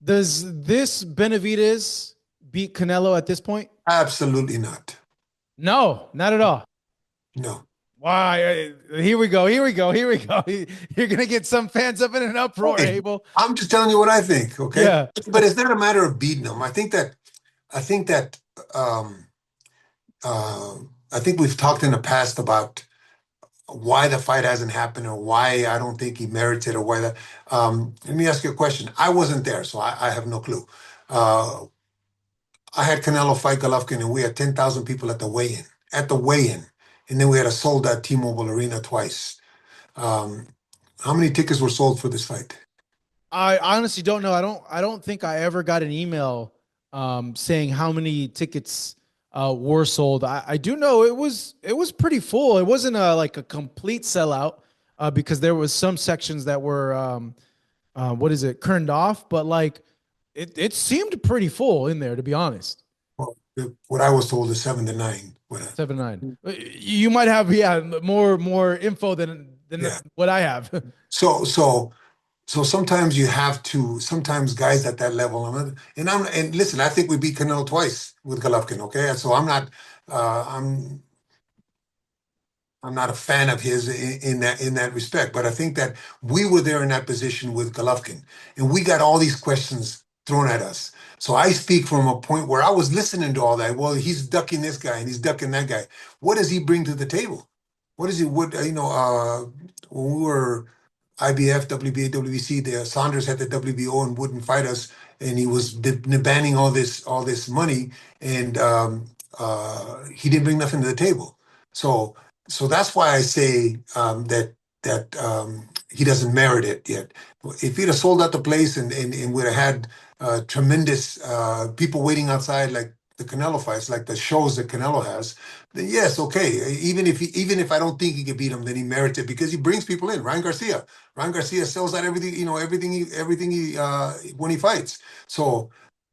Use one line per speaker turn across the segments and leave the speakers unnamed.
Does this Benavidez beat Canelo at this point?
Absolutely not.
No, not at all.
No.
Why? Here we go. Here we go. Here we go. You're gonna get some fans up in an uproar,
Hey,
Abel.
I'm just telling you what I think, okay?
Yeah.
But it's not a matter of beating them. I think that um uh I think we've talked in the past about why the fight hasn't happened or why I don't think he merits it or why that let me ask you a question. I wasn't there, so I have no clue. Uh I had Canelo fight Golovkin and we had 10,000 people at the weigh-in. At the weigh-in. And then we had a sold out T-Mobile Arena twice. Um, how many tickets were sold for this fight?
I honestly don't know. I don't think I ever got an email saying how many tickets were sold. I do know it was pretty full. It wasn't like a complete sellout because there was some sections that were what is it, turned off, but like it seemed pretty full in there, to be honest.
Well, what I was told is 7 to 9.
7-9. You might have, yeah, more info than
Yeah.
what I have.
So so so sometimes you have to. Sometimes guys at that level, and listen. I think we beat Canelo twice with Golovkin. Okay, so I'm not. I'm not a fan of his in that respect, but I think that we were there in that position with Golovkin, and we got all these questions thrown at us. So I speak from a point where I was listening to all that. Well, he's ducking this guy and he's ducking that guy. What does he bring to the table? What is he? What when we were IBF, WBA, WBC, the Saunders had the WBO and wouldn't fight us, and he was banning all this money, and he didn't bring nothing to the table. So so that's why I say that he doesn't merit it yet. If he'd have sold out the place and would have had tremendous people waiting outside like the Canelo fights, like the shows that Canelo has, then yes, okay. Even if I don't think he can beat him, then he merits it because he brings people in. Ryan Garcia sells out everything, when he fights. So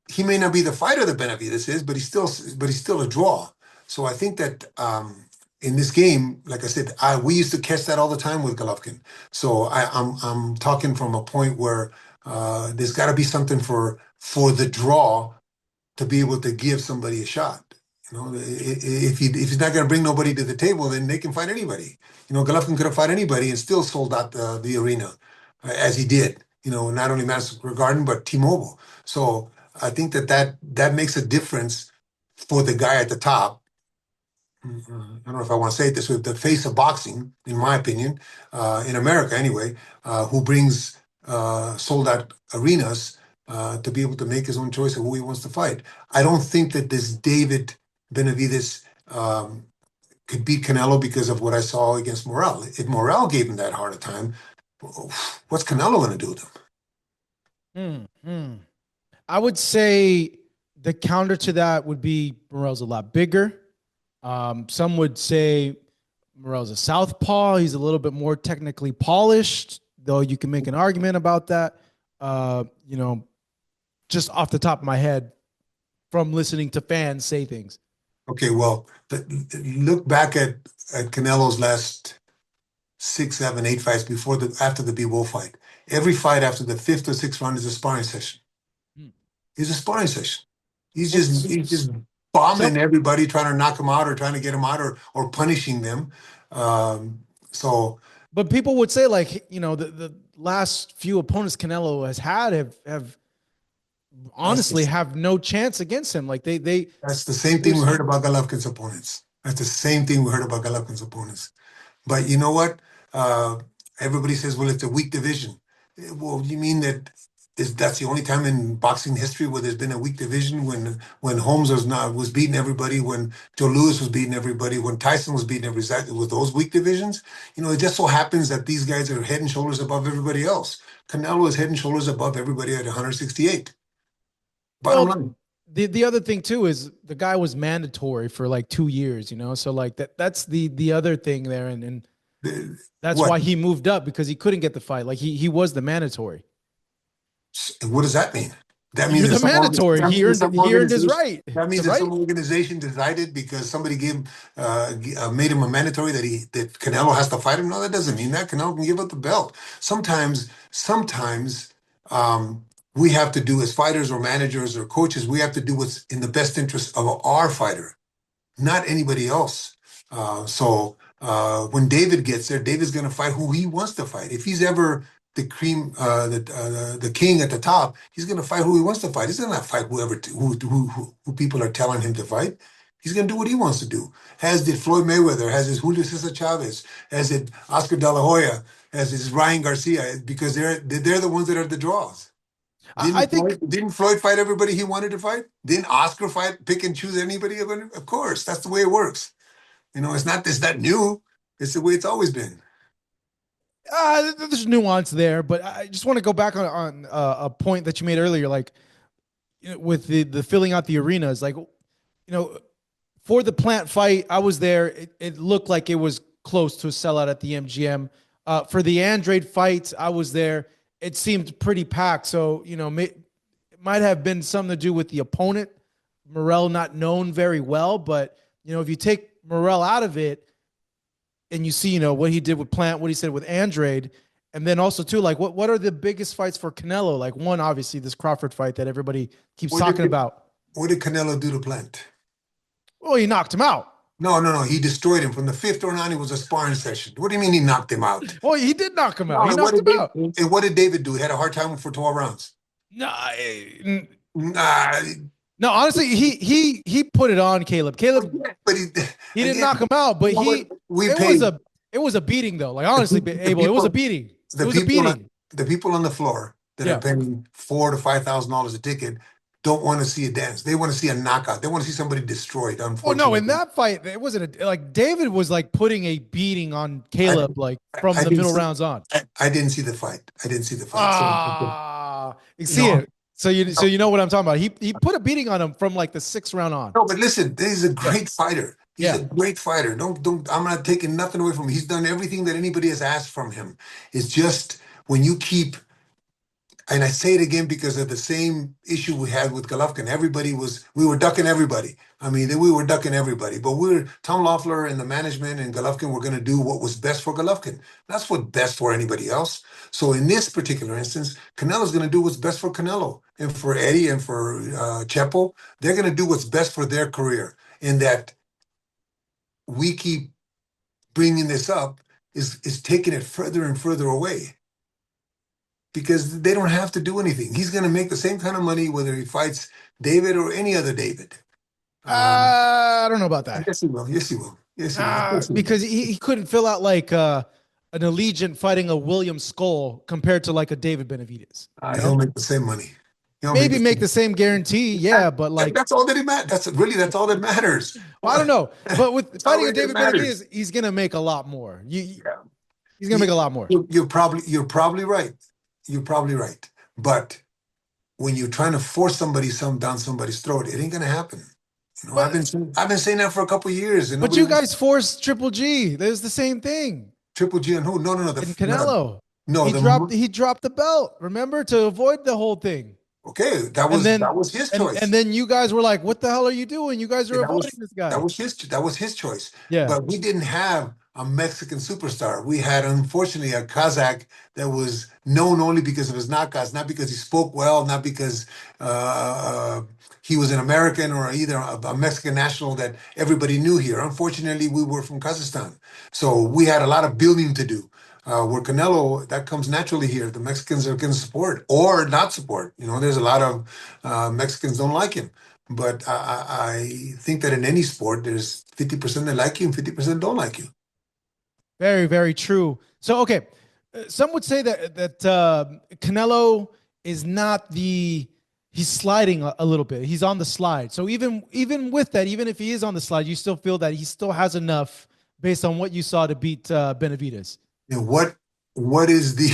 he may not be the fighter that Benavidez is, but he's still a draw. So I think that in this game, like I said, we used to catch that all the time with Golovkin. So I'm talking from a point where there's got to be something for the draw to be able to give somebody a shot. If he's not going to bring nobody to the table, then they can fight anybody. Golovkin could have fought anybody and still sold out the arena, as he did. Not only Madison Square Garden but T-Mobile. So I think that makes a difference for the guy at the top. I don't know if I want to say it this way, the face of boxing, in my opinion, in America anyway, who brings sold out arenas to be able to make his own choice of who he wants to fight. I don't think that this David Benavidez could beat Canelo because of what I saw against Morrell. If Morrell gave him that hard a time, what's Canelo going to do to him?
Hmm. I would say the counter to that would be Morel's a lot bigger. Some would say Morel's a southpaw. He's a little bit more technically polished, though you can make an argument about that. You know, just off the top of my head from listening to fans say things.
Okay, well, look back at Canelo's last 6, 7, 8 fights after the B Wolf fight. Every fight after the fifth or sixth round is a sparring session.
Hmm.
It's a sparring session. He's
Well,
just he's just bombing
some,
everybody, trying to knock them out or trying to get them out or punishing them. So
but people would say like the last few opponents Canelo has had have
that's
honestly
the,
have no chance against him. Like they
that's the same thing we
there's
heard about Golovkin's opponents. That's the same thing we heard about Golovkin's opponents. But you know what? Uh, everybody says, well, it's a weak division. Well, you mean that's the only time in boxing history where there's been a weak division when Holmes was beating everybody, when Joe Louis was beating everybody, when Tyson was beating everybody, with those weak divisions? It just so happens that these guys are head and shoulders above everybody else. Canelo is head and shoulders above everybody at 168. Bottom
well,
line.
the other thing too is the guy was mandatory for like 2 years, so like that's the other thing there, and that's
What?
why he moved up because he couldn't get the fight. Like he was the mandatory.
What does that mean? That means
You're
that
the
some
mandatory.
that means that some
He earned his
organization
right,
that means that some
right?
organization decided because somebody made him a mandatory that Canelo has to fight him. No, that doesn't mean that Canelo can give up the belt. Sometimes we have to do as fighters or managers or coaches, we have to do what's in the best interest of our fighter, not anybody else. When David gets there, David's going to fight who he wants to fight. If he's ever the cream, the king at the top, he's going to fight who he wants to fight. He's going to fight who people are telling him to fight. He's going to do what he wants to do. As did Floyd Mayweather, as is Julio Cesar Chavez, as did Oscar De La Hoya, as is Ryan Garcia, because they're the ones that are the draws.
I think
Didn't Floyd fight everybody he wanted to fight? Didn't Oscar pick and choose anybody? Of course, that's the way it works. It's not new. It's the way it's always been.
there's nuance there, but I just want to go back on a point that you made earlier, like with the filling out the arenas, like for the Plant fight, I was there. It looked like it was close to a sellout at the MGM. For the Andrade fight, I was there. It seemed pretty packed. So, it might have been something to do with the opponent. Morrell not known very well, but, if you take Morrell out of it and you see, what he did with Plant, what he said with Andrade, and then also too, like what are the biggest fights for Canelo? Like one, obviously this Crawford fight that everybody keeps talking about.
What did Canelo do to Plant?
Well, he knocked him out.
No. He destroyed him. From the fifth round on, it was a sparring session. What do you mean he knocked him out?
Well, he did knock him out.
No,
He knocked him out.
And what did David do? He had a hard time for 12 rounds.
No,
Nah,
no. Honestly, he put it on Caleb. Caleb,
but
he didn't knock him out, but it was a beating though. Like honestly, Abel, it was a beating. It was a beating.
The people on the floor that are paying $4,000 to $5,000 a ticket don't want to see a dance. They want to see a knockout. They want to see somebody destroyed. Unfortunately,
no, in that fight, it wasn't like David was like putting a beating on Caleb from the middle rounds on.
I didn't see the fight.
You see it. So you know what I'm talking about. He put a beating on him from like the sixth round on.
No, but listen, he's a great fighter. He's a great fighter. I'm not taking nothing away from him. He's done everything that anybody has asked from him. It's just when you keep, and I say it again because of the same issue we had with Golovkin. We were ducking everybody. I mean, we were ducking everybody. But Tom Loeffler and the management and Golovkin were going to do what was best for Golovkin. That's what's best for anybody else. So in this particular instance, Canelo's going to do what's best for Canelo. And for Eddie and for Chepo, they're going to do what's best for their career. In that we keep bringing this up is taking it further and further away. Because they don't have to do anything. He's going to make the same kind of money whether he fights David or any other David.
I don't know about that.
Yes, he will. Yes, he will. Yes, he will.
Because he couldn't fill out like an Allegiant fighting a William Skull compared to like a David Benavidez.
He'll make the same money.
Maybe make the same guarantee, but like
that's all that he matters. That's all that matters.
Well, I don't know, but with fighting a David Benavidez, he's going to make a lot more. He's going to make a lot more.
You're probably right. You're probably right. But when you're trying to force somebody down somebody's throat, it ain't gonna happen. I've been saying that for a couple of years.
But you guys forced Triple G. There's the same thing.
Triple G and who? No.
Canelo. He dropped the belt. Remember, to avoid the whole thing.
Okay, that was his choice.
And then you guys were like, "What the hell are you doing? You guys are avoiding this guy."
That was his choice.
Yeah.
But we didn't have a Mexican superstar. We had, unfortunately, a Kazakh that was known only because of his knockouts, not because he spoke well, not because he was an American or either a Mexican national that everybody knew here. Unfortunately, we were from Kazakhstan. So we had a lot of building to do. Where Canelo, that comes naturally here. The Mexicans are going to support or not support. There's a lot of Mexicans don't like him. But I think that in any sport, there's 50% that like you and 50% don't like you.
Very, very true. So, okay, some would say that Canelo is not he's sliding a little bit. He's on the slide. So even with that, even if he is on the slide, you still feel that he still has enough based on what you saw to beat Benavidez.
And what is the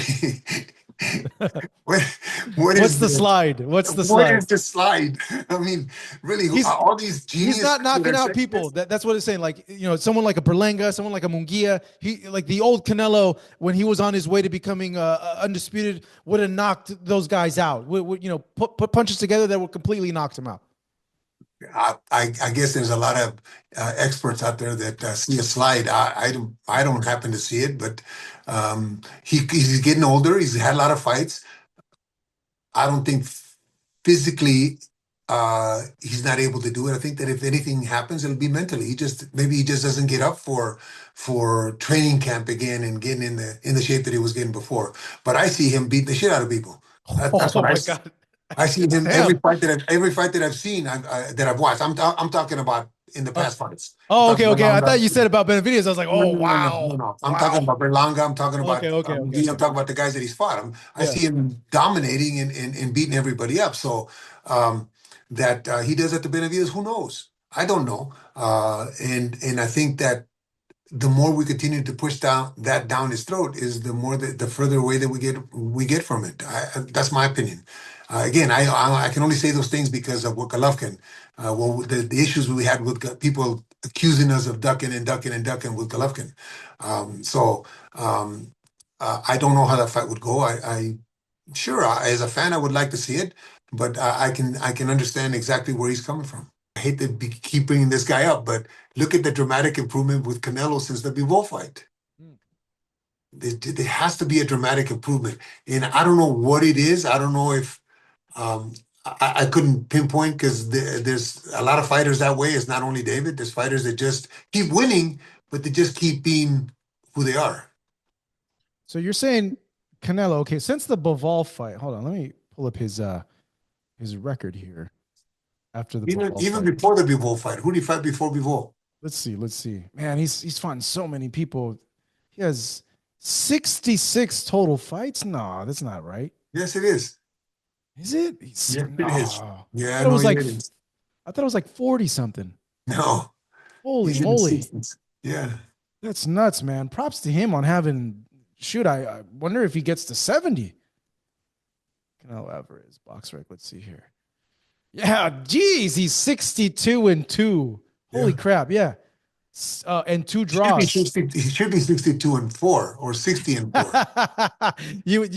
what's the slide? What's the slide?
What is the slide? I mean, really, all these geniuses.
He's not knocking out people. That's what it's saying. Like, someone like a Berlanga, someone like a Munguia. He, like the old Canelo, when he was on his way to becoming undisputed, would have knocked those guys out. Would put punches together that would completely knocked him out.
I guess there's a lot of experts out there that see a slide. I don't happen to see it, but he's getting older. He's had a lot of fights. I don't think physically he's not able to do it. I think that if anything happens, it'll be mentally. He just doesn't get up for training camp again and getting in the shape that he was getting before. But I see him beating the shit out of people. That's
Oh
what
my God.
I see him
Damn.
every fight that I've seen that I've watched. I'm talking about in the
Uh,
past fights. I'm
oh,
talking
okay,
about
okay. I thought
Longa.
you said about Benavidez. I was like,
No,
oh
no, no, no, no,
wow,
no. I'm talking
wow.
about Berlanga. I'm talking
Okay,
about
okay, okay.
McGee. I'm talking about the guys that he's fought. I
Yeah.
see him dominating and beating everybody up. So that he does that to Benavidez, who knows? I don't know. And I think that the more we continue to push down his throat is the further away that we get from it. That's my opinion. Again, I can only say those things because of what Golovkin. Well, the issues we had with people accusing us of ducking and ducking and ducking with Golovkin. So I don't know how that fight would go. Sure, as a fan, I would like to see it, but I can understand exactly where he's coming from. I hate to keep bringing this guy up, but look at the dramatic improvement with Canelo since the Bivol fight.
Mm.
There has to be a dramatic improvement, and I don't know what it is. I don't know if I couldn't pinpoint because there's a lot of fighters that way. It's not only David. There's fighters that just keep winning, but they just keep being who they are.
So you're saying Canelo? Okay, since the Bivol fight, hold on. Let me pull up his record here after the
Even
Bivol
even
fight.
before the Bivol fight, who did he fight before Bivol?
Let's see. Let's see. Man, he's fought so many people. He has 66 total fights. No, that's not right.
Yes, it is.
Is it? He's,
Yes,
no.
it is.
I
Yeah,
thought it
no,
was
it
like
is.
I thought it was like 40 something.
No,
Holy
he's in the
moly.
60s. Yeah.
That's nuts, man. Props to him on having shoot. I wonder if he gets to 70. Canelo Alvarez, box rec. Let's see here. Yeah, geez, he's 62 and 2. Holy
Yeah.
crap, yeah. And two
He should be
draws.
60, he should be 62 and 4 or 60 and 4.
you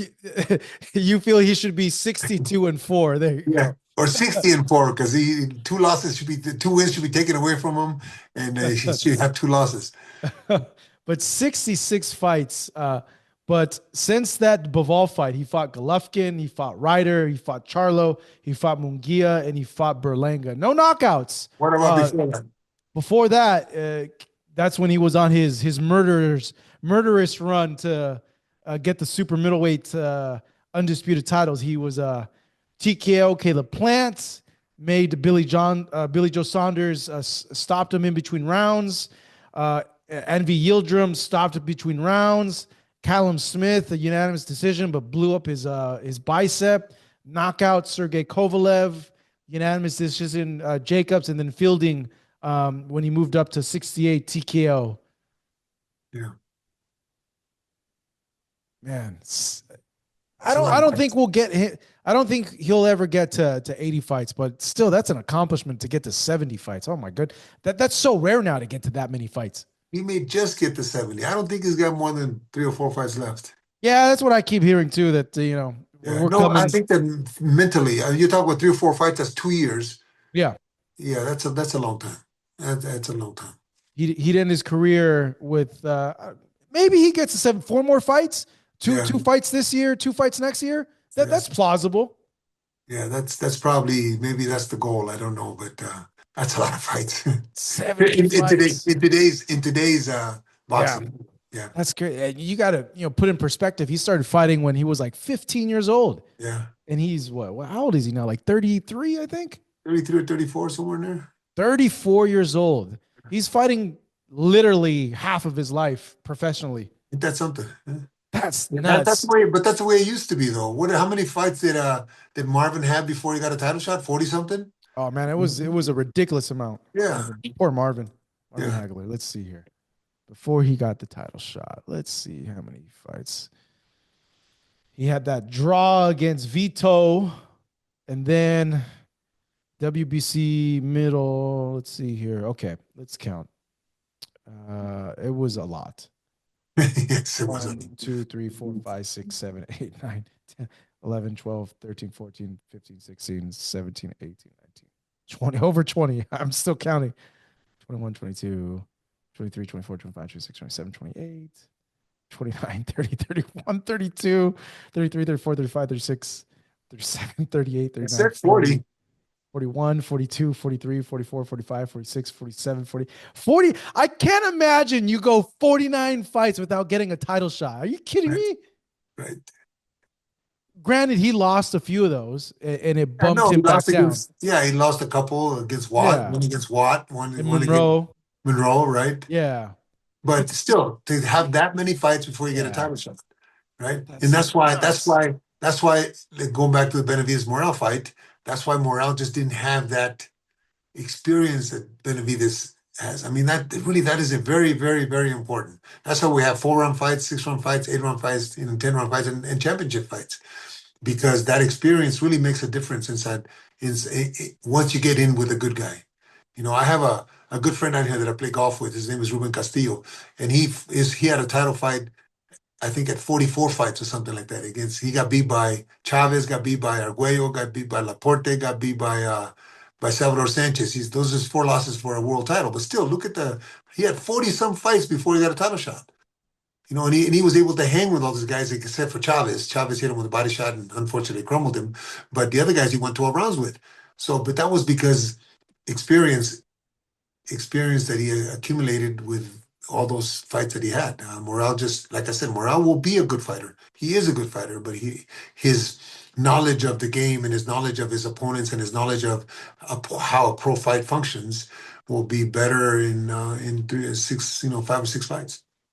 you feel he should be 62 and 4. There you
Yeah.
go.
Or 60 and 4 because he two wins should be taken away from him and he should have two losses.
But 66 fights. But since that Bivol fight, he fought Golovkin, he fought Ryder, he fought Charlo, he fought Munguia, and he fought Berlanga. No knockouts.
What about before that?
Before that, that's when he was on his murderous run to get the super middleweight undisputed titles. He was TKO Caleb Plant, made Billy Joe Saunders stopped him in between rounds. Envy Yildirim stopped it between rounds. Callum Smith, a unanimous decision, but blew up his bicep. Knockout Sergey Kovalev, unanimous decision. Jacobs, and then Fielding when he moved up to 68 TKO.
Yeah.
Man,
It's a lot
I
of
don't think
fights.
we'll get hit. I don't think he'll ever get to 80 fights, but still, that's an accomplishment to get to 70 fights. Oh my god, that's so rare now to get to that many fights.
He may just get to 70. I don't think he's got more than 3 or 4 fights left.
Yeah, that's what I keep hearing too. That
Yeah.
we're
No, I
coming.
think that mentally, you talk about 3 or 4 fights, that's 2 years.
Yeah,
Yeah, that's a long time. That's a long time.
he'd end his career with maybe he gets to 4 more fights,
Yeah.
two fights this year, 2 fights next year.
Yeah.
That's plausible.
Yeah, that's probably maybe that's the goal. I don't know, but that's a lot of fights
70 fights.
in today's
Yeah.
boxing. Yeah,
That's great. You got to put in perspective. He started fighting when he was like 15 years old,
yeah,
and he's how old is he now? Like 33, I think.
33 or 34 somewhere in there.
34 years old. He's fighting literally half of his life professionally.
Ain't that something? Yeah.
That's
That's the
nuts.
way, but that's the way it used to be, though. How many fights did Marvin have before he got a title shot? 40 something.
Oh man, it was a ridiculous amount.
Yeah,
Marvin. Poor Marvin
yeah.
Hagler. Let's see here. Before he got the title shot, let's see how many fights. He had that draw against Vito, and then WBC middle. Let's see here. Okay, let's count. It was a lot.
Yes, it was.
1, 2, 3, 4, 5, 6, 7, 8, 9, 10, 11, 12, 13, 14, 15, 16, 17, 18, 19, 20, over 20. I'm still counting. 21, 22, 23, 24, 25, 26, 27, 28, 29, 30, 31, 32, 33, 34, 35, 36. 37, 38,
I
39,
said
40,
40.
41, 42, 43, 44, 45, 46, 47, 40, 40. I can't imagine you go 49 fights without getting a title shot. Are you kidding
Right,
me?
right.
Granted, he lost a few of those and it
I
bumped
know he
him back
lost
down.
against. Yeah, he lost a couple against Watt.
Yeah.
One against Watt. One
And
one against
Monroe.
Monroe. Right.
Yeah.
But
But
still, to have that many fights before you get a
yeah,
title shot, right? And
that's
that's why. That's
nuts.
why. That's why. Like, going back to the Benavidez Morrell fight. That's why Morrell just didn't have that experience that Benavidez has. I mean, that is a very, very, very important. That's how we have 4 round fights, 6 round fights, 8 round fights, 10 round fights, and championship fights, because that experience really makes a difference inside. Once you get in with a good guy. I have a good friend out here that I play golf with. His name is Ruben Castillo, and he had a title fight, I think, at 44 fights or something like that. Against He got beat by Chavez, got beat by Arguello, got beat by Laporte, got beat by Salvador Sanchez. Those are his 4 losses for a world title. But still, look at he had 40 some fights before he got a title shot. And he was able to hang with all these guys except for Chavez. Chavez hit him with a body shot and unfortunately crumbled him. But the other guys he went 12 rounds with. But that was because experience, experience that he accumulated with all those fights that he had. Morrell, just like I said, Morrell will be a good fighter. He is a good fighter, but his knowledge of the game and his knowledge of his opponents and his knowledge of how a pro fight functions will be better in 5 or 6 fights.